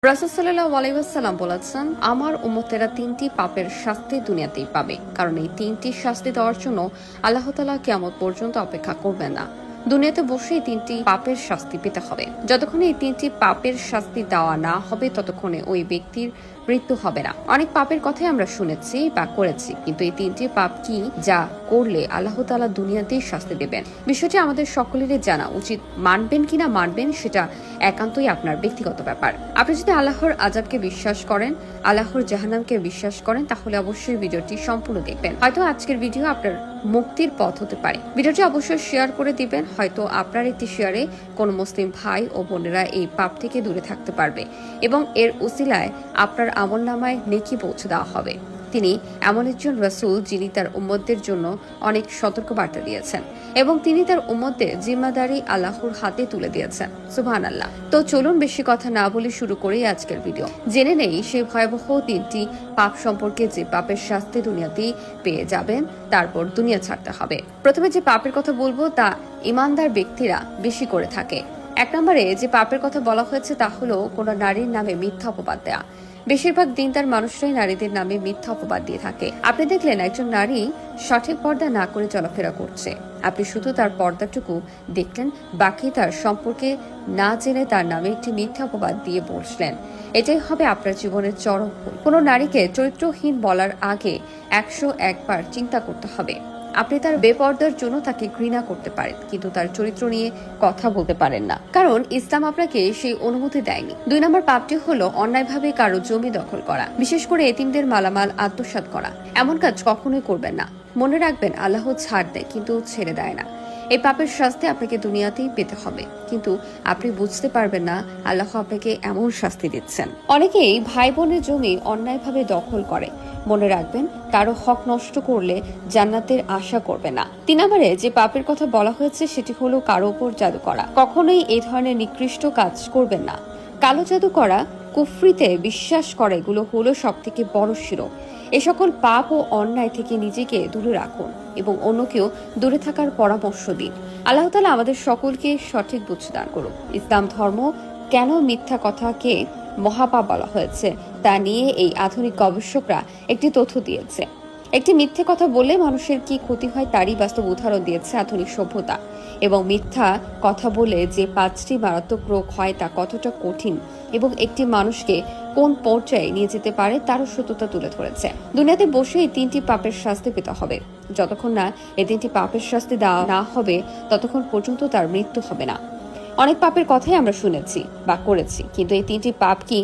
রাসূল সাল্লাল্লাহু আলাইহি ওয়াসাল্লাম বলেছেন, আমার উম্মতেরা তিনটি পাপের শাস্তি দুনিয়াতেই পাবে, কারণ এই তিনটি শাস্তি দেওয়ার জন্য আল্লাহ তাআলা কিয়ামত পর্যন্ত অপেক্ষা করবেন না। দুনিয়াতে বসেই তিনটি পাপের শাস্তি পেতে হবে। যতক্ষণে এই তিনটি পাপের শাস্তি দেওয়া না হবে ততক্ষণে ওই ব্যক্তির মৃত্যু হবে না। অনেক পাপের কথাই আমরা শুনেছি বা করেছি, কিন্তু এই তিনটি পাপ কি যা করলে আল্লাহ তাআলা দুনিয়াতেই শাস্তি দেবেন? বিষয়টি আমাদের সকলেরই জানা উচিত। মানবেন কিনা মানবেন সেটা একান্তই আপনার ব্যক্তিগত ব্যাপার। আপনি যদি আল্লাহর আযাবকে বিশ্বাস করেন, আল্লাহর জাহান্নামকে বিশ্বাস করেন, তাহলে অবশ্যই ভিডিওটি সম্পূর্ণ দেখবেন। হয়তো আজকের ভিডিও আপনার মুক্তির পথ হতে পারে। ভিডিওটি অবশ্যই শেয়ার করে দিবেন। হয়তো আপনার একটি শেয়ারে কোন মুসলিম ভাই ও বোনেরা এই পাপ থেকে দূরে থাকতে পারবে এবং এর উসিলায় আপনার আমলনামায় নেকি পৌঁছে দেওয়া হবে। তিনি এমন একজন রাসূল যিনি তার উম্মতদের জন্য অনেক সতর্ক বার্তা দিয়েছেন এবং তিনি তার উম্মতদের জিম্মাদারি আল্লাহর হাতে তুলে দিয়েছেন। সুবহানাল্লাহ। তো চলুন বেশি কথা না বলে শুরু করি আজকের ভিডিও। জেনে নেই সেই ভয়াবহ তিনটি পাপ সম্পর্কে যে পাপের শাস্তি দুনিয়াতেই পেয়ে যাবেন, তারপর দুনিয়া ছাড়তে হবে। প্রথমে যে পাপের কথা বলবো তা ঈমানদার ব্যক্তিরা বেশি করে থাকে। এক নম্বরে যে পাপের কথা বলা হয়েছে তা হলো কোনো নারীর নামে মিথ্যা অপবাদ দেয়া। বেশিরভাগ দিনদার মানুষরাই নারীদের নামে মিথ্যা অপবাদ দিয়ে থাকে। আপনি দেখলেন একজন নারী সঠিক পর্দা না করে চলাফেরা করছে, আপনি শুধু তার পর্দাটুকু দেখলেন, বাকি তার সম্পর্কে না জেনে তার নামে একটি মিথ্যা অপবাদ দিয়ে বসলেন। এটাই হবে আপনার জীবনের চরম ভুল। কোনো নারীকে চরিত্রহীন বলার আগে 101 বার চিন্তা করতে হবে। আপনি তার বেপর্দার জন্য তাকে ঘৃণা করতে পারেন, কিন্তু তার চরিত্র নিয়ে কথা বলতে পারেন না, কারণ ইসলাম আপনাকে সেই অনুমতি দেয়নি। 2 নম্বর পাপটি হলো অন্যায়ভাবে কারো জমি দখল করা, বিশেষ করে এতিমদের মালামাল আত্মসাৎ করা। এমন কাজ কখনোই করবেন না। মনে রাখবেন, আল্লাহ ছাড় দেয় কিন্তু ছেড়ে দেয় না। এই পাপের শাস্তি আপনাকে দুনিয়াতেই পেতে হবে, কিন্তু আপনি বুঝতে পারবেন না আল্লাহ আপনাকে এমন শাস্তি দিচ্ছেন। অনেকেই ভাই বোনের জমি অন্যায়ভাবে দখল করে। মনে রাখবেন, কারো হক নষ্ট করলে জান্নাতের আশা করবে না। 3 নম্বরে যে পাপের কথা বলা হয়েছে সেটি হলো কারো উপর জাদু করা। কখনোই এই ধরনের নিকৃষ্ট কাজ করবেন না। কালো জাদু করা, কুফরিতে বিশ্বাস করা, এগুলো হলো সব থেকে বড় শিরক। এ সকল পাপ ও অন্যায় থেকে নিজেকে দূরে রাখুন এবং অন্যকেও দূরে থাকার পরামর্শ দিন। আল্লাহ তাআলা আমাদের সকলকে সঠিক বুঝ দান করুন। ইসলাম ধর্ম কেন মিথ্যা কথাকে মহাপাপ বলা হয়েছে তা নিয়ে এই আধুনিক গবেষকরা একটি তথ্য দিয়েছে। একটি মিথ্যে কথা বললে মানুষের কি ক্ষতি হয় তারই বাস্তব উদাহরণ দিয়েছে আধুনিক সভ্যতা। এবং মিথ্যা কথা বলে যে 5টি মারাত্মক রোগ হয় তা কতটা কঠিন এবং একটি মানুষকে কোন পর্যায়ে নিয়ে যেতে পারে তারও সত্যতা তুলে ধরেছে। দুনিয়াতে বসে এই 3টি পাপের শাস্তি পেতে হবে। যতক্ষণ না এই 3টি পাপের শাস্তি দেওয়া না হবে ততক্ষণ পর্যন্ত তার মৃত্যু হবে না। অনেক পাপের কথাই আমরা শুনেছি বা করেছি, কিন্তু এই 3টি পাপ কি